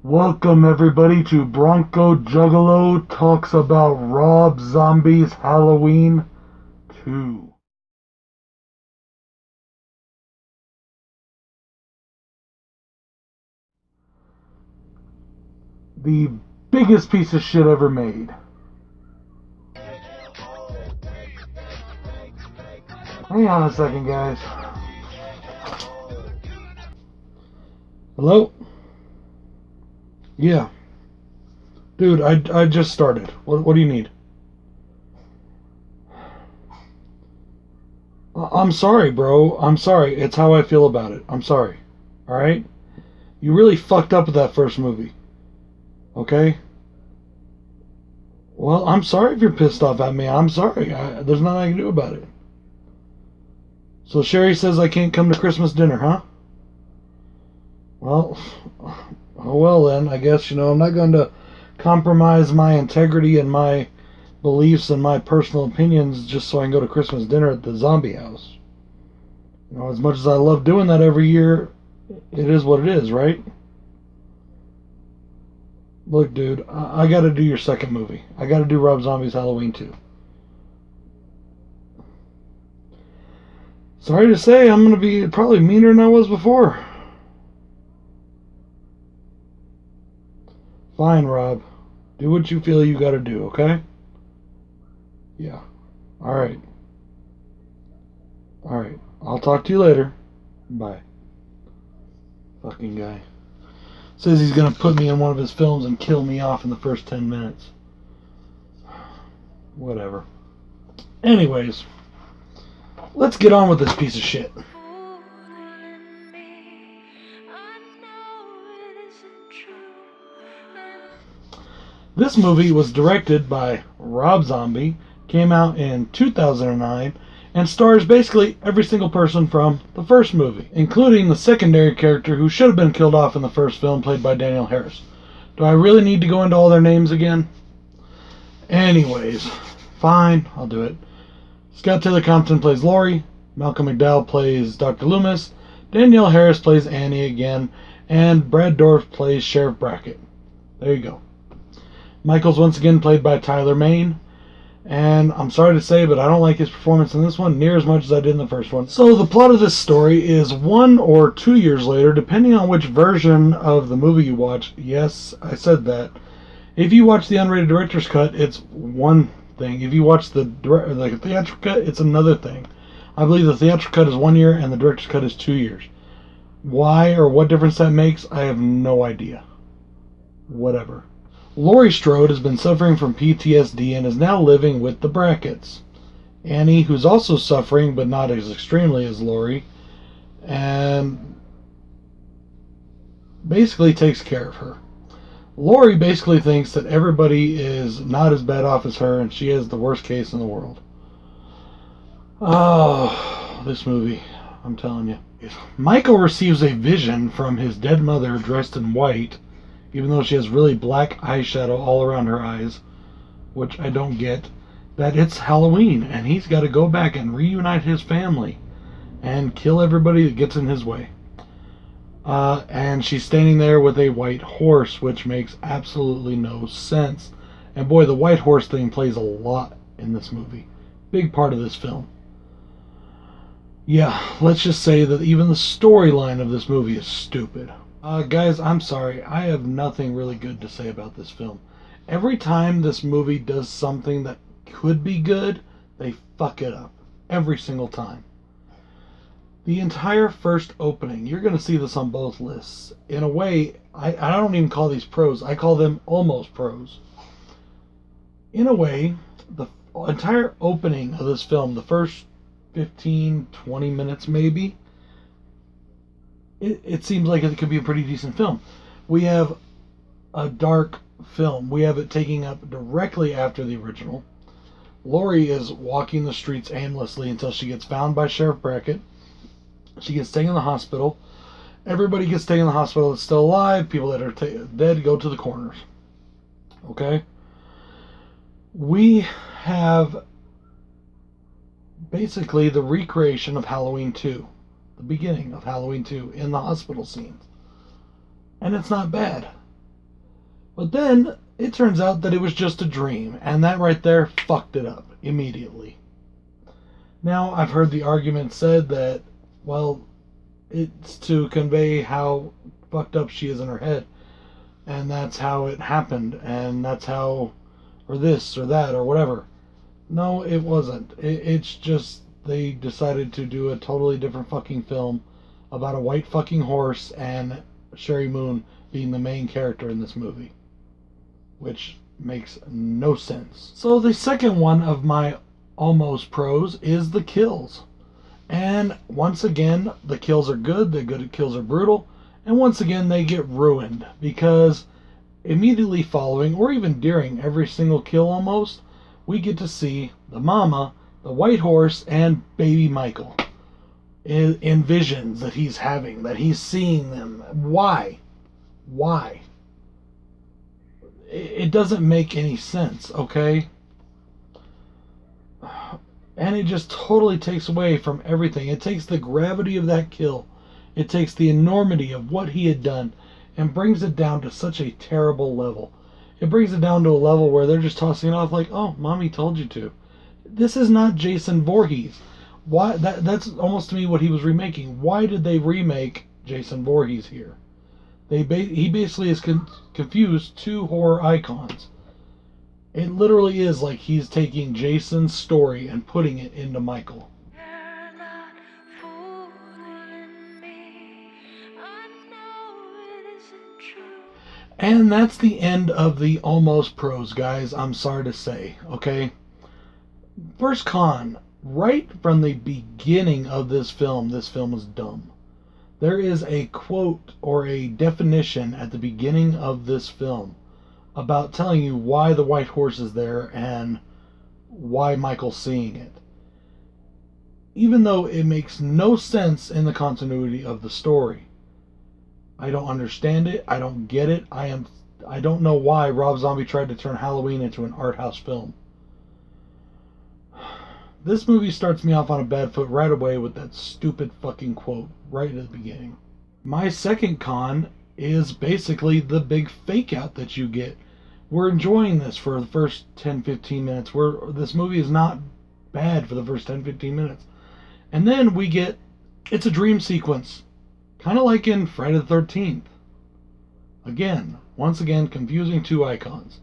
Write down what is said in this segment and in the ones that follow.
Welcome everybody to BroncoJuggalo talks about Rob Zombie's Halloween 2. The biggest piece of shit ever made. Hang on a second, guys. Hello? Yeah. Dude, I just started. What do you need? I'm sorry, bro. I'm sorry. It's how I feel about it. I'm sorry. Alright? You really fucked up with that first movie. Okay? Well, I'm sorry if you're pissed off at me. I'm sorry. There's nothing I can do about it. So Sherry says I can't come to Christmas dinner, huh? Well, oh well then. I guess, I'm not going to compromise my integrity and my beliefs and my personal opinions just so I can go to Christmas dinner at the zombie house. As much as I love doing that every year, it is what it is, right? Look, dude, I got to do your second movie. I got to do Rob Zombie's Halloween 2. Sorry to say, I'm going to be probably meaner than I was before. Fine, Rob. Do what you feel you got to do, okay? Yeah. Alright. Alright. I'll talk to you later. Bye. Fucking guy. Says he's going to put me in one of his films and kill me off in the first 10 minutes. Whatever. Anyways, let's get on with this piece of shit. This movie was directed by Rob Zombie, came out in 2009, and stars basically every single person from the first movie, including the secondary character who should have been killed off in the first film, played by Danielle Harris. Do I really need to go into all their names again? Anyways, fine, I'll do it. Scott Taylor Compton plays Laurie, Malcolm McDowell plays Dr. Loomis, Danielle Harris plays Annie again, and Brad Dourif plays Sheriff Brackett. There you go. Michael's once again played by Tyler Mane, and I'm sorry to say, but I don't like his performance in this one near as much as I did in the first one. So the plot of this story is 1 or 2 years later, depending on which version of the movie you watch. Yes, I said that. If you watch the unrated director's cut, it's one thing. If you watch the theatrical cut, it's another thing. I believe the theatrical cut is 1 year and the director's cut is 2 years. Why or what difference that makes, I have no idea. Whatever. Laurie Strode has been suffering from PTSD and is now living with the Bracketts. Annie, who's also suffering, but not as extremely as Laurie, and basically takes care of her. Laurie basically thinks that everybody is not as bad off as her, and she has the worst case in the world. Oh, this movie, I'm telling you. Michael receives a vision from his dead mother dressed in white, even though she has really black eyeshadow all around her eyes, which I don't get, that it's Halloween, and he's got to go back and reunite his family and kill everybody that gets in his way. And she's standing there with a white horse, which makes absolutely no sense. And boy, the white horse thing plays a lot in this movie. Big part of this film. Yeah, let's just say that even the storyline of this movie is stupid. Guys, I'm sorry. I have nothing really good to say about this film. Every time this movie does something that could be good, they fuck it up. Every single time. The entire first opening, you're going to see this on both lists. In a way, I don't even call these pros. I call them almost pros. In a way, the entire opening of this film, the first 15, 20 minutes maybe, it seems like it could be a pretty decent film. We have a dark film. We have it taking up directly after the original. Laurie is walking the streets aimlessly until she gets found by Sheriff Brackett. She gets taken to the hospital. Everybody gets taken to the hospital that's still alive. People that are dead go to the corners. Okay? We have basically the recreation of Halloween 2. The beginning of Halloween 2 in the hospital scenes. And it's not bad. But then it turns out that it was just a dream, and that right there fucked it up immediately. Now, I've heard the argument said that, well, it's to convey how fucked up she is in her head, and that's how it happened, and that's how, or this, or that, or whatever. No, it wasn't. It's just they decided to do a totally different fucking film about a white fucking horse and Sherry Moon being the main character in this movie, which makes no sense. So the second one of my almost pros is the kills. And once again, the kills are good, the good kills are brutal, and once again they get ruined because immediately following, or even during every single kill almost, we get to see the mama, the white horse, and baby Michael in visions that he's having, that he's seeing them. Why? Why? It doesn't make any sense, okay? And it just totally takes away from everything. It takes the gravity of that kill. It takes the enormity of what he had done and brings it down to such a terrible level. It brings it down to a level where they're just tossing it off like, oh, mommy told you to. This is not Jason Voorhees. Why? That's almost to me what he was remaking. Why did they remake Jason Voorhees here? He basically is confused two horror icons. It literally is like he's taking Jason's story and putting it into Michael. And that's the end of the almost pros, guys. I'm sorry to say, okay? First con, right from the beginning of this film is dumb. There is a quote or a definition at the beginning of this film about telling you why the white horse is there and why Michael's seeing it. Even though it makes no sense in the continuity of the story. I don't understand it. I don't get it. I don't know why Rob Zombie tried to turn Halloween into an art house film. This movie starts me off on a bad foot right away with that stupid fucking quote right at the beginning. My second con is basically the big fake out that you get. We're enjoying this for the first 10-15 minutes. This movie is not bad for the first 10-15 minutes. And then we get, it's a dream sequence. Kind of like in Friday the 13th. Once again, confusing two icons.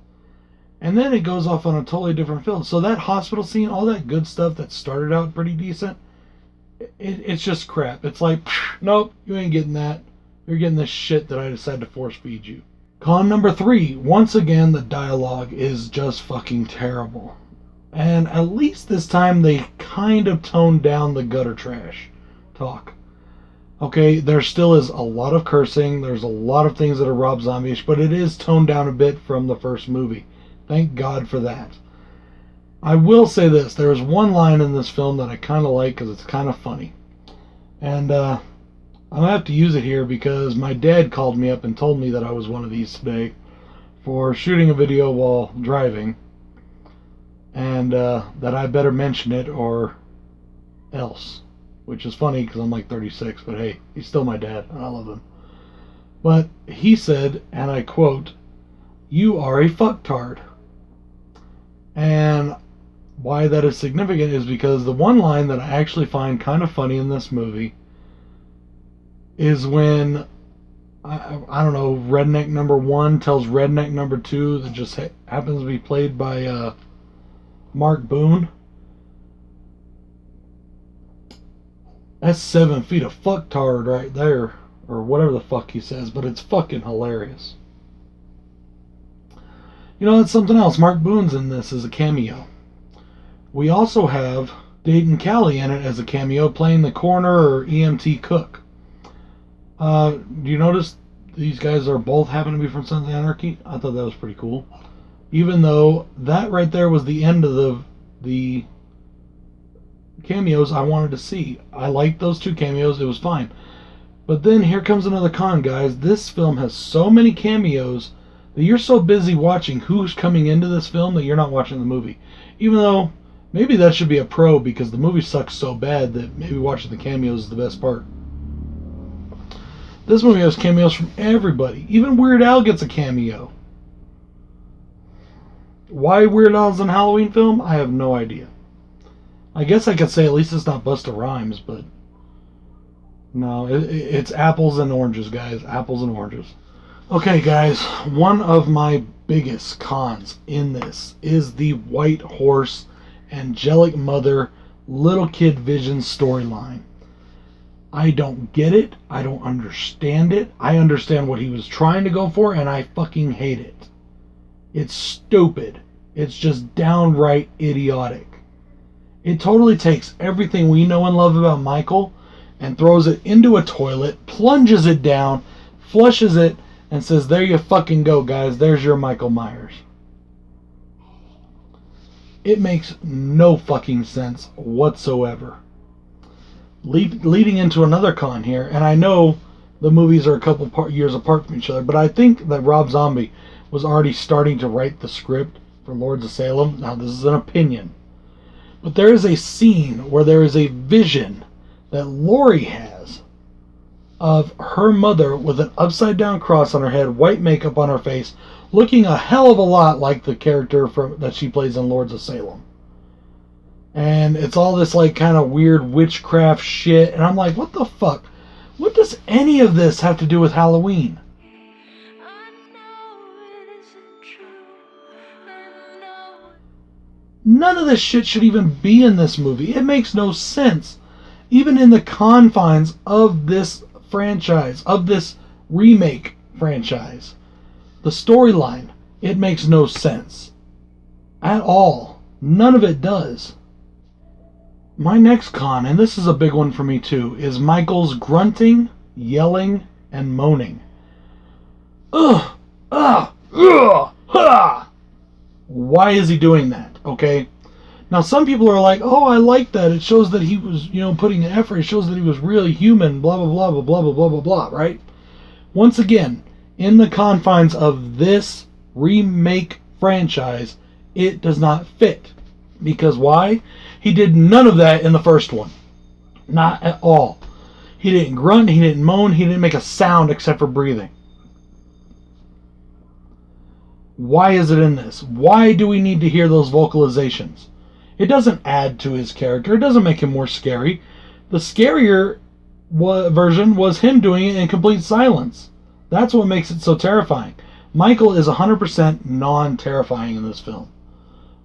And then it goes off on a totally different film. So that hospital scene, all that good stuff that started out pretty decent, it's just crap. It's like, nope, you ain't getting that. You're getting this shit that I decided to force feed you. Con number 3, once again, the dialogue is just fucking terrible. And at least this time they kind of toned down the gutter trash talk. Okay, there still is a lot of cursing. There's a lot of things that are Rob Zombie-ish, but it is toned down a bit from the first movie. Thank God for that. I will say this. There is one line in this film that I kind of like because it's kind of funny. And I'm going to have to use it here because my dad called me up and told me that I was one of these today for shooting a video while driving. And that I better mention it or else. Which is funny because I'm like 36, but hey, he's still my dad, and I love him. But he said, and I quote, "You are a fucktard." And why that is significant is because the one line that I actually find kind of funny in this movie is when, I don't know, Redneck number 1 tells Redneck number 2 that just happens to be played by Mark Boone. That's 7 feet of fucktard right there, or whatever the fuck he says, but it's fucking hilarious. You know, that's something else. Mark Boone's in this as a cameo. We also have Dayton Callie in it as a cameo, playing the coroner or EMT cook. Do you notice these guys are both happen to be from Sons of Anarchy? I thought that was pretty cool. Even though that right there was the end of the cameos I wanted to see. I liked those 2 cameos. It was fine. But then here comes another con, guys. This film has so many cameos that you're so busy watching who's coming into this film that you're not watching the movie. Even though maybe that should be a pro because the movie sucks so bad that maybe watching the cameos is the best part. This movie has cameos from everybody. Even Weird Al gets a cameo. Why Weird Al's in a Halloween film? I have no idea. I guess I could say at least it's not Busta Rhymes, but no, it's apples and oranges, guys. Apples and oranges. Okay, guys, one of my biggest cons in this is the White Horse, Angelic Mother, Little Kid Vision storyline. I don't get it. I don't understand it. I understand what he was trying to go for, and I fucking hate it. It's stupid. It's just downright idiotic. It totally takes everything we know and love about Michael and throws it into a toilet, plunges it down, flushes it, and says, there you fucking go, guys. There's your Michael Myers. It makes no fucking sense whatsoever. Leading into another con here, and I know the movies are a couple years apart from each other, but I think that Rob Zombie was already starting to write the script for Lords of Salem. Now, this is an opinion. But there is a scene where there is a vision that Laurie has of her mother with an upside-down cross on her head, white makeup on her face, looking a hell of a lot like the character that she plays in Lords of Salem. And it's all this like kind of weird witchcraft shit, and I'm like, what the fuck? What does any of this have to do with Halloween? None of this shit should even be in this movie. It makes no sense. Even in the confines of this franchise, of this remake franchise, the storyline, it makes no sense. At all. None of it does. My next con, and this is a big one for me too, is Michael's grunting, yelling, and moaning. Ugh! Ugh! Ugh! Ha! Why is he doing that? Okay? Now some people are like, oh, I like that. It shows that he was, putting an effort. It shows that he was really human, blah, blah, blah, blah, blah, blah, blah, blah, blah, right? Once again, in the confines of this remake franchise, it does not fit. Because why? He did none of that in the first one. Not at all. He didn't grunt, he didn't moan, he didn't make a sound except for breathing. Why is it in this? Why do we need to hear those vocalizations? It doesn't add to his character. It doesn't make him more scary. The scarier version was him doing it in complete silence. That's what makes it so terrifying. Michael is 100% non-terrifying in this film.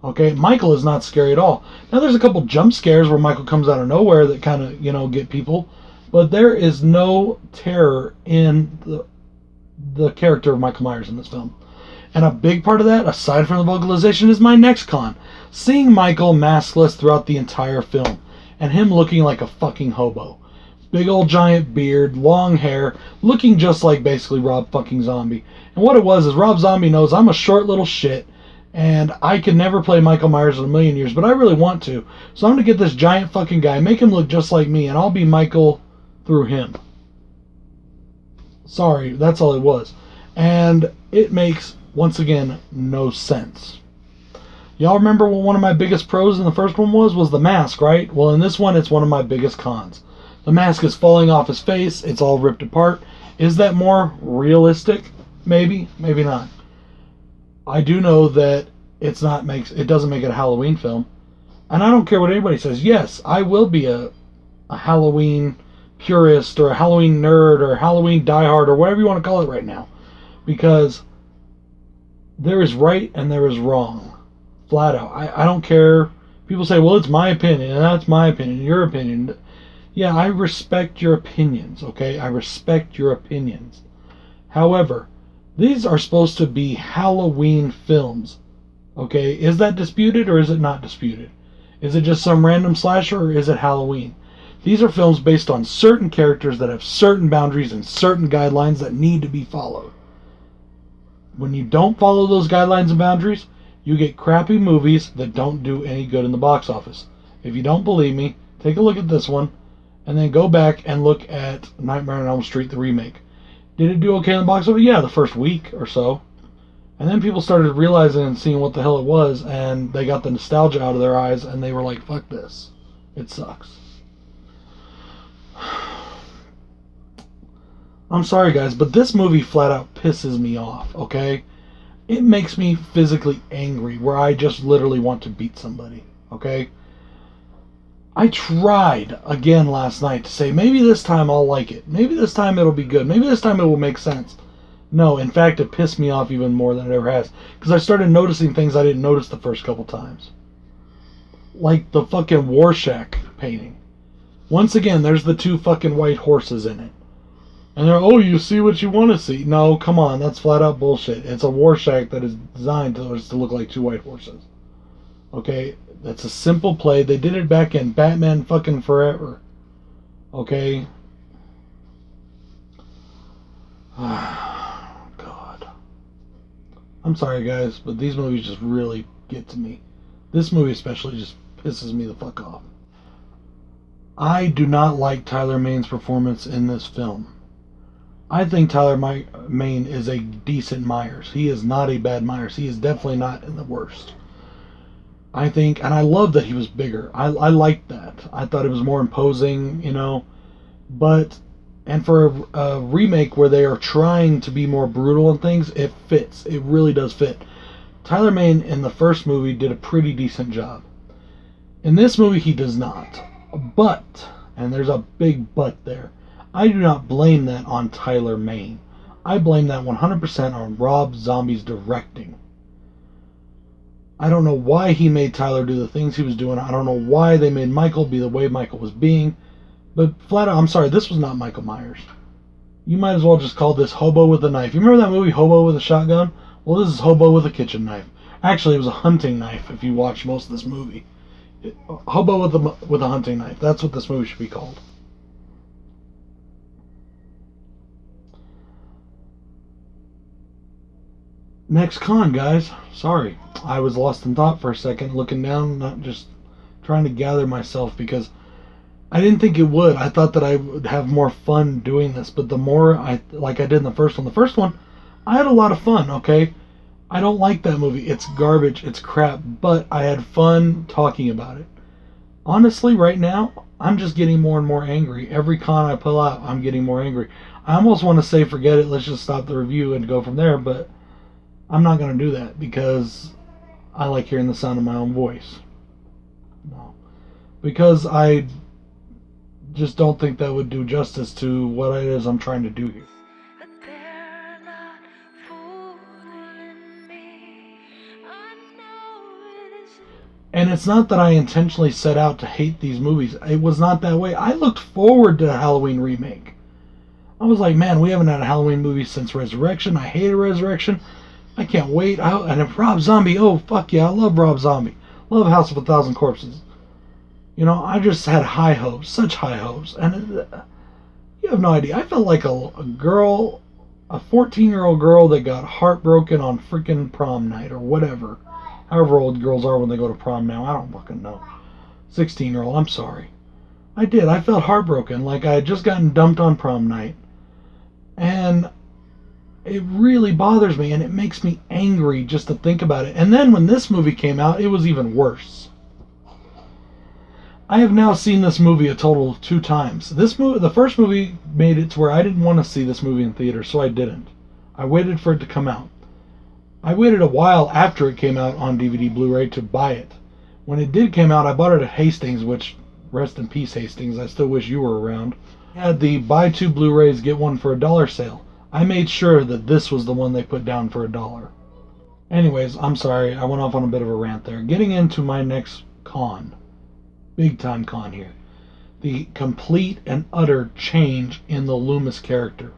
Okay, Michael is not scary at all. Now there's a couple jump scares where Michael comes out of nowhere that kind of, get people. But there is no terror in the character of Michael Myers in this film. And a big part of that, aside from the vocalization, is my next con. Seeing Michael maskless throughout the entire film. And him looking like a fucking hobo. Big old giant beard, long hair, looking just like basically Rob fucking Zombie. And what it was is Rob Zombie knows I'm a short little shit. And I could never play Michael Myers in a million years, but I really want to. So I'm going to get this giant fucking guy, make him look just like me, and I'll be Michael through him. Sorry, that's all it was. And it makes, once again, no sense. Y'all remember what one of my biggest pros in the first one was the mask, right? Well, in this one, it's one of my biggest cons. The mask is falling off his face. It's all ripped apart. Is that more realistic? Maybe. Maybe not. I do know that it doesn't make it a Halloween film. And I don't care what anybody says. Yes, I will be a Halloween purist or a Halloween nerd or a Halloween diehard or whatever you want to call it right now. Because there is right and there is wrong. Flat out. I don't care. People say, well, it's my opinion, and that's my opinion, your opinion. Yeah, I respect your opinions, okay? I respect your opinions. However, these are supposed to be Halloween films, okay? Is that disputed or is it not disputed? Is it just some random slasher or is it Halloween? These are films based on certain characters that have certain boundaries and certain guidelines that need to be followed. When you don't follow those guidelines and boundaries, you get crappy movies that don't do any good in the box office. If you don't believe me, take a look at this one, and then go back and look at Nightmare on Elm Street, the remake. Did it do okay in the box office? Yeah, the first week or so. And then people started realizing and seeing what the hell it was, and they got the nostalgia out of their eyes, and they were like, fuck this. It sucks. I'm sorry, guys, but this movie flat out pisses me off, okay? it makes me physically angry where I just literally want to beat somebody. Okay? I tried again last night to say, maybe this time I'll like it. Maybe this time it'll be good. Maybe this time it will make sense. No, in fact, it pissed me off even more than it ever has. Because I started noticing things I didn't notice the first couple times. Like the fucking Warshak painting. Once again, there's the 2 fucking white horses in it. And they're, oh, you see what you want to see. No, come on, that's flat out bullshit. It's a Warshak that is designed to look like 2 white horses. Okay? That's a simple play. They did it back in Batman fucking Forever. Okay? God. I'm sorry, guys, but these movies just really get to me. This movie especially just pisses me the fuck off. I do not like Tyler Mane's performance in this film. I think Tyler Mane is a decent Myers. He is not a bad Myers. He is definitely not in the worst. I think, and I love that he was bigger. I liked that. I thought it was more imposing, you know. But, and for a remake where they are trying to be more brutal and things, it fits. It really does fit. Tyler Mane in the first movie did a pretty decent job. In this movie, he does not. But, and there's a big but there, I do not blame that on Tyler Mane. I blame that 100% on Rob Zombie's directing. I don't know why he made Tyler do the things he was doing. I don't know why they made Michael be the way Michael was being. But flat out, I'm sorry, this was not Michael Myers. You might as well just call this Hobo with a Knife. You remember that movie, Hobo with a Shotgun? Well, this is Hobo with a kitchen knife. Actually, it was a hunting knife if you watch most of this movie. Hobo with a hunting knife. That's what this movie should be called. Next con, guys. Sorry. I was lost in thought for a second, looking down, not just trying to gather myself, because I didn't think it would. I thought that I would have more fun doing this, but the more like I did in the first one, I had a lot of fun, okay? I don't like that movie. It's garbage. It's crap, but I had fun talking about it. Honestly, right now, I'm just getting more and more angry. Every con I pull out, I'm getting more angry. I almost want to say, forget it, let's just stop the review and go from there, but I'm not going to do that because I like hearing the sound of my own voice. No. Because I just don't think that would do justice to what it is I'm trying to do here. And it's not that I intentionally set out to hate these movies. It was not that way. I looked forward to the Halloween remake. I was like, man, we haven't had a Halloween movie since Resurrection. I hated Resurrection. I can't wait. And if Rob Zombie, oh, fuck yeah, I love Rob Zombie. Love House of a Thousand Corpses. You know, I just had high hopes, such high hopes. And you have no idea. I felt like a girl, a 14-year-old girl that got heartbroken on freaking prom night or whatever. However old girls are when they go to prom now, I don't fucking know. 16-year-old, I'm sorry. I did. I felt heartbroken, like I had just gotten dumped on prom night. And it really bothers me, and it makes me angry just to think about it. And then when this movie came out, it was even worse. I have now seen this movie a total of 2 times. The first movie made it to where I didn't want to see this movie in theater, so I didn't. I waited for it to come out. I waited a while after it came out on DVD Blu-ray to buy it. When it did come out, I bought it at Hastings, which, rest in peace Hastings, I still wish you were around. It had the buy 2 Blu-rays, get 1 for $1 sale. I made sure that this was the one they put down for $1. Anyways, I'm sorry, I went off on a bit of a rant there. Getting into my next con. Big time con here. The complete and utter change in the Loomis character.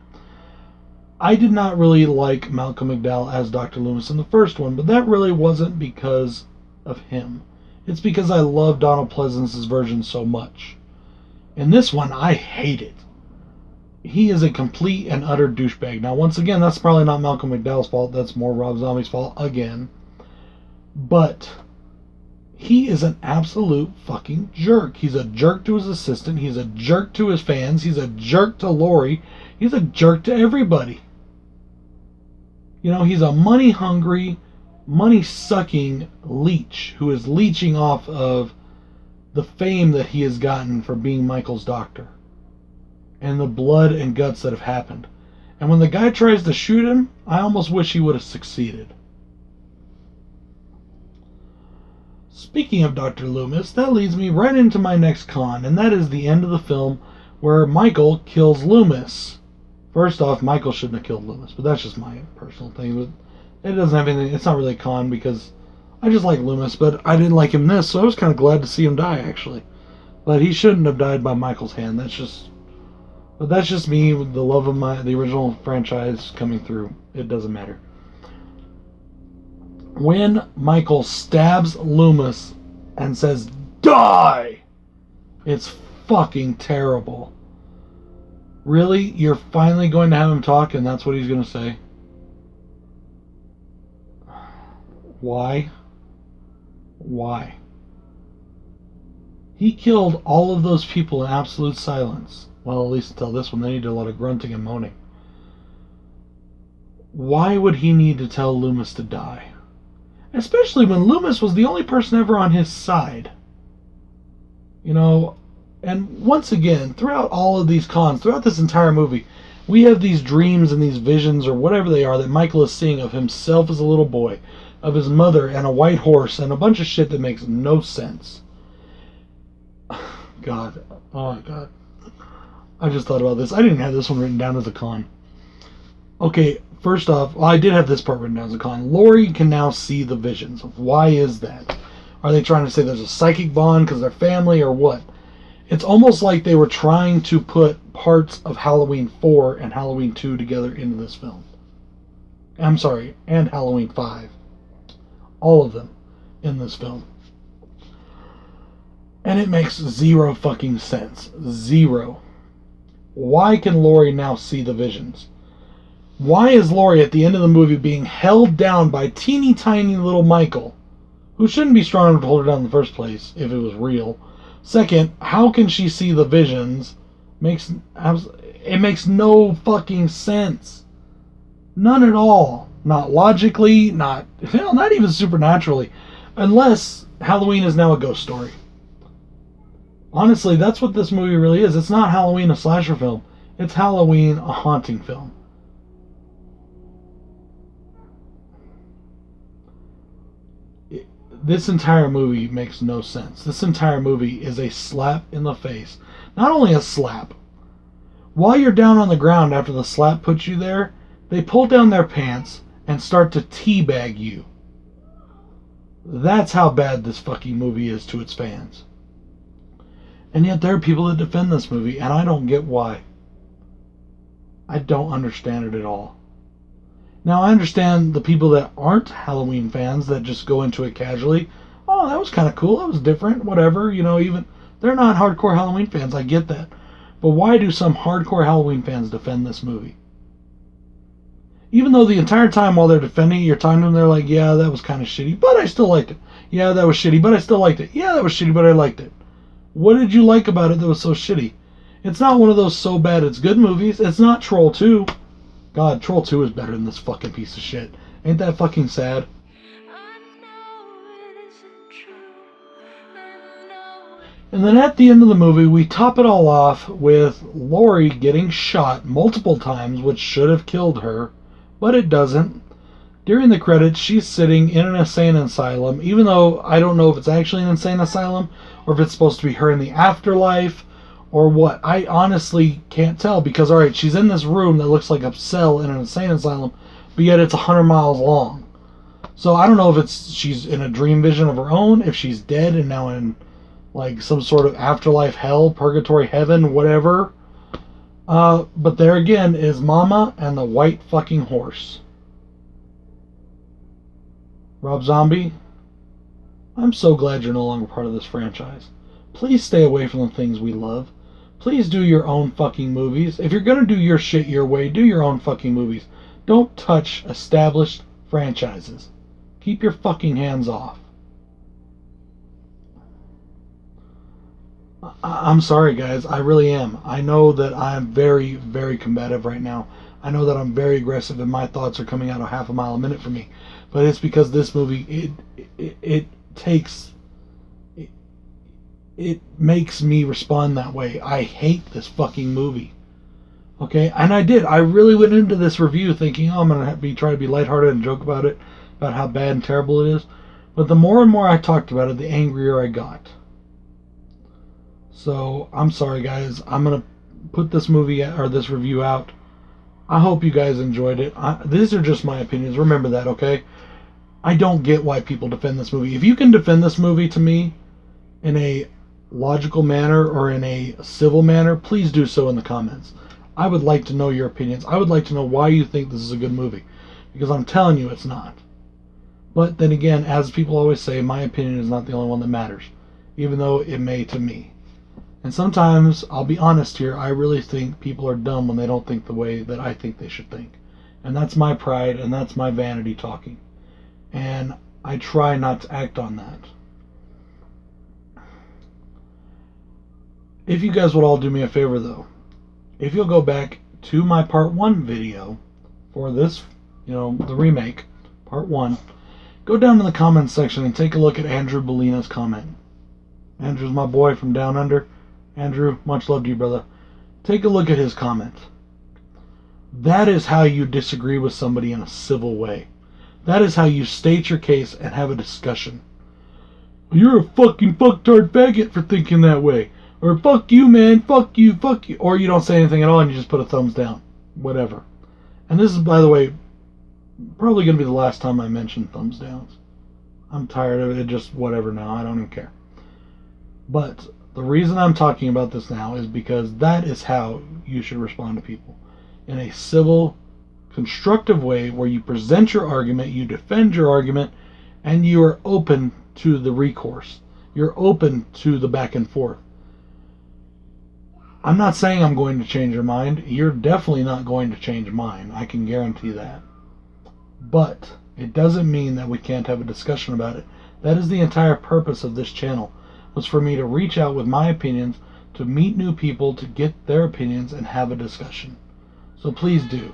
I did not really like Malcolm McDowell as Dr. Loomis in the first one, but that really wasn't because of him. It's because I love Donald Pleasance's version so much. In this one, I hate it. He is a complete and utter douchebag. Now, once again, that's probably not Malcolm McDowell's fault. That's more Rob Zombie's fault again. But he is an absolute fucking jerk. He's a jerk to his assistant. He's a jerk to his fans. He's a jerk to Lori. He's a jerk to everybody. You know, he's a money-hungry, money-sucking leech who is leeching off of the fame that he has gotten for being Michael's doctor and the blood and guts that have happened. And when the guy tries to shoot him, I almost wish he would have succeeded. Speaking of Dr. Loomis, that leads me right into my next con, and that is the end of the film where Michael kills Loomis. First off, Michael shouldn't have killed Loomis, but that's just my personal thing. But it doesn't have anything. It's not really a con because I just like Loomis, but I didn't like him in this, so I was kind of glad to see him die, actually. But he shouldn't have died by Michael's hand. But that's just me with the love of the original franchise coming through. It doesn't matter. When Michael stabs Loomis and says, "Die!" It's fucking terrible. Really? You're finally going to have him talk and that's what he's going to say? Why? Why? He killed all of those people in absolute silence. Well, at least until this one. Then he did a lot of grunting and moaning. Why would he need to tell Loomis to die? Especially when Loomis was the only person ever on his side. You know, and once again, throughout all of these cons, throughout this entire movie, we have these dreams and these visions or whatever they are that Michael is seeing of himself as a little boy, of his mother and a white horse and a bunch of shit that makes no sense. God. Oh my God. I just thought about this. I didn't have this one written down as a con. Okay, first off, well, I did have this part written down as a con. Laurie can now see the visions. Why is that? Are they trying to say there's a psychic bond because they're family or what? It's almost like they were trying to put parts of Halloween 4 and Halloween 2 together into this film. I'm sorry, and Halloween 5. All of them in this film. And it makes zero fucking sense. Zero. Why can Laurie now see the visions? Why is Laurie at the end of the movie being held down by teeny tiny little Michael, who shouldn't be strong enough to hold her down in the first place if it was real? Second, how can she see the visions? It makes no fucking sense. None at all. Not logically, not even supernaturally. Unless Halloween is now a ghost story. Honestly, that's what this movie really is. It's not Halloween, a slasher film. It's Halloween, a haunting film. This entire movie makes no sense. This entire movie is a slap in the face. Not only a slap. While you're down on the ground after the slap puts you there, they pull down their pants and start to teabag you. That's how bad this fucking movie is to its fans. And yet there are people that defend this movie, and I don't get why. I don't understand it at all. Now, I understand the people that aren't Halloween fans that just go into it casually. Oh, that was kind of cool. That was different. Whatever. You know, even they're not hardcore Halloween fans. I get that. But why do some hardcore Halloween fans defend this movie? Even though the entire time while they're defending it, you're talking to them, they're like, yeah, that was kind of shitty, but I still liked it. Yeah, that was shitty, but I still liked it. Yeah, that was shitty, but I liked it. What did you like about it that was so shitty? It's not one of those so bad it's good movies. It's not Troll 2. God, Troll 2 is better than this fucking piece of shit. Ain't that fucking sad? And then at the end of the movie, we top it all off with Laurie getting shot multiple times, which should have killed her, but it doesn't. During the credits, she's sitting in an insane asylum, even though I don't know if it's actually an insane asylum, or if it's supposed to be her in the afterlife, or what. I honestly can't tell, because, alright, she's in this room that looks like a cell in an insane asylum, but yet it's 100 miles long. So I don't know if she's in a dream vision of her own, if she's dead and now in, like, some sort of afterlife hell, purgatory heaven, whatever. But there again is Mama and the white fucking horse. Rob Zombie, I'm so glad you're no longer part of this franchise. Please stay away from the things we love. Please do your own fucking movies. If you're gonna do your shit your way, do your own fucking movies. Don't touch established franchises. Keep your fucking hands off. I'm sorry, guys. I really am. I know that I'm very, very combative right now. I know that I'm very aggressive and my thoughts are coming out a half a mile a minute for me. But it's because this movie, it makes me respond that way. I hate this fucking movie. Okay? And I did. I really went into this review thinking, oh, I'm going to try to be lighthearted and joke about it, about how bad and terrible it is. But the more and more I talked about it, the angrier I got. So I'm sorry, guys. I'm gonna put this movie or this review out. I hope you guys enjoyed it. These are just my opinions. Remember that, okay? I don't get why people defend this movie. If you can defend this movie to me in a logical manner or in a civil manner, please do so in the comments. I would like to know your opinions. I would like to know why you think this is a good movie. Because I'm telling you it's not. But then again, as people always say, my opinion is not the only one that matters. Even though it may to me. And sometimes, I'll be honest here, I really think people are dumb when they don't think the way that I think they should think. And that's my pride and that's my vanity talking. And I try not to act on that. If you guys would all do me a favor though, if you'll go back to my part 1 video for this, the remake, part 1, go down in the comments section and take a look at Andrew Bellina's comment. Andrew's my boy from down under. Andrew, much love to you, brother. Take a look at his comment. That is how you disagree with somebody in a civil way. That is how you state your case and have a discussion. You're a fucking fucktard faggot for thinking that way. Or fuck you, man, fuck you, fuck you. Or you don't say anything at all and you just put a thumbs down. Whatever. And this is, by the way, probably going to be the last time I mention thumbs downs. I'm tired of it, just whatever now, I don't even care. But the reason I'm talking about this now is because that is how you should respond to people. In a civil, constructive way where you present your argument, you defend your argument, and you are open to the recourse. You're open to the back and forth. I'm not saying I'm going to change your mind. You're definitely not going to change mine. I can guarantee that. But it doesn't mean that we can't have a discussion about it. That is the entire purpose of this channel, was for me to reach out with my opinions, to meet new people, to get their opinions and have a discussion. So please do.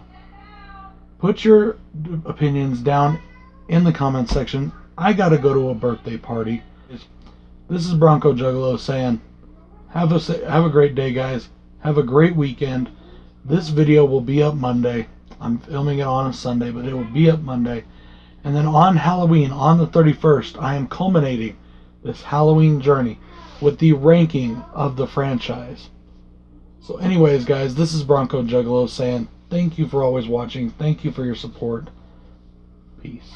Put your opinions down in the comments section. I gotta go to a birthday party. This is BroncoJuggalo saying, have a great day, guys. Have a great weekend. This video will be up Monday. I'm filming it on a Sunday, but it will be up Monday. And then on Halloween, on the 31st, I am culminating this Halloween journey with the ranking of the franchise. So anyways, guys, this is BroncoJuggalo saying thank you for always watching. Thank you for your support. Peace.